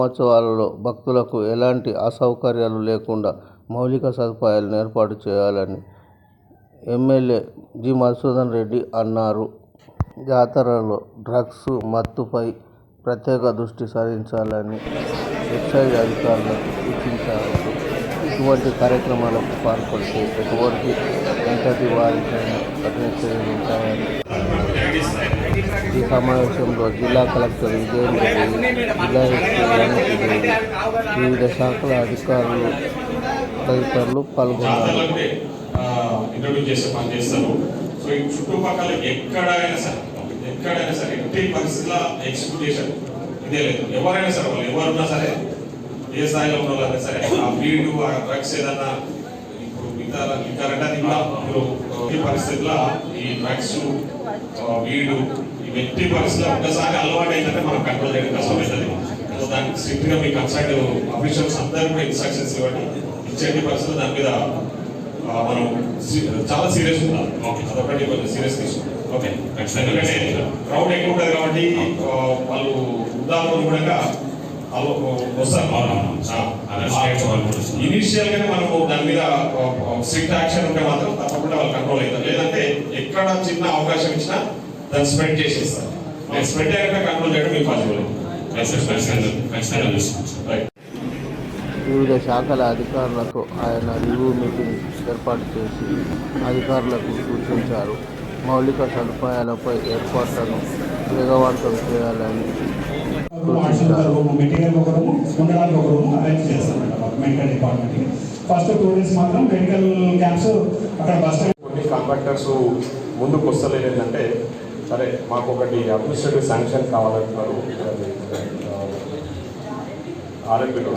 బ్రహ్మోత్సవాలలో భక్తులకు ఎలాంటి అసౌకర్యాలు లేకుండా మౌలిక సదుపాయాలను ఏర్పాటు చేయాలని ఎమ్మెల్యే జి. మధుసూదన్ రెడ్డి అన్నారు. జాతరలో డ్రగ్స్, మత్తుపై ప్రత్యేక దృష్టి సారించాలని ఎక్సైజ్ అధికారులకు సూచించారు. ఇటువంటి కార్యక్రమాలకు పాల్పడితే ఎంతటి వారికైనా కఠిన చర్యలు ఉంటాయని ఈ సమావేశంలో జిల్లా కలెక్టర్ విజయేంద్ర రెడ్డి, జిల్లా ఎస్పీ వెంకటరెడ్డి, వివిధ శాఖల అధికారులు తదితరులు పాల్గొన్నారు. ఎక్కడైనా సరే ఎట్టి పరిస్థితుల్లో ఎగ్జిక్యూషన్ ఇదే లేదు. ఎవరైనా సరే వాళ్ళు ఎవరున్నా సరే, ఏ స్థాయిలో ఉన్న వాళ్ళైనా సరే, ఆ వీడు ఆ డ్రగ్స్ ఏదన్నా ఇప్పుడు ఇంకా మీరు ఈ పరిస్థితుల్లో ఈ డ్రగ్స్ వీడు ఈ వ్యక్తి పరిస్థితుల్లో ఒక్కసారి అలవాటు అయిందంటే మనం కంట్రోల్ చేయడం కష్టమవుతుంది. సో దానికి స్ట్రిక్ట్ గా మీ కన్సల్ట్ అఫీషియల్స్ అందరూ కూడా ఇన్స్ట్రక్షన్స్ ఇవ్వండి. ఇచ్చే పరిస్థితులు దాని మీద మనం చాలా సీరియస్ ఉండాలి. అదొకటి కొంచెం సీరియస్ తీసుకుంటాం. ఓకే, ఎందుకంటే క్రౌడ్ ఎక్కువ ఉంటుంది కాబట్టి వాళ్ళు ఉదాహరణ కూడా వస్తారు. ఇనిషియల్ గానే మనము దాని మీద స్ట్రిక్ట్ యాక్షన్ ఉంటే మాత్రం తప్పకుండా వాళ్ళు కంట్రోల్ అవుతారు. లేదంటే ఎక్కడ చిన్న అవకాశం ఇచ్చినా దాన్ని స్ప్రెడ్ చేసేస్తారు. స్ప్రెడ్ అయ్యాక కంట్రోల్ చేయడం ఇంపాసిబుల్. వివిధ శాఖల అధికారులతో ఆయన రివ్యూ మీటింగ్ ఏర్పాటు చేసి అధికారులకు సూచించారు. మౌలిక సదుపాయాలపై ఏర్పాట్లను వేగవంతం చేయాలని కాంట్రాక్టర్స్ ముందుకు వస్తలేదంటే సరే మాకు ఒకటి అడ్మినిస్ట్రేటివ్ శాంక్షన్ కావాలంటున్నారు. ఆర్ఎంపీలో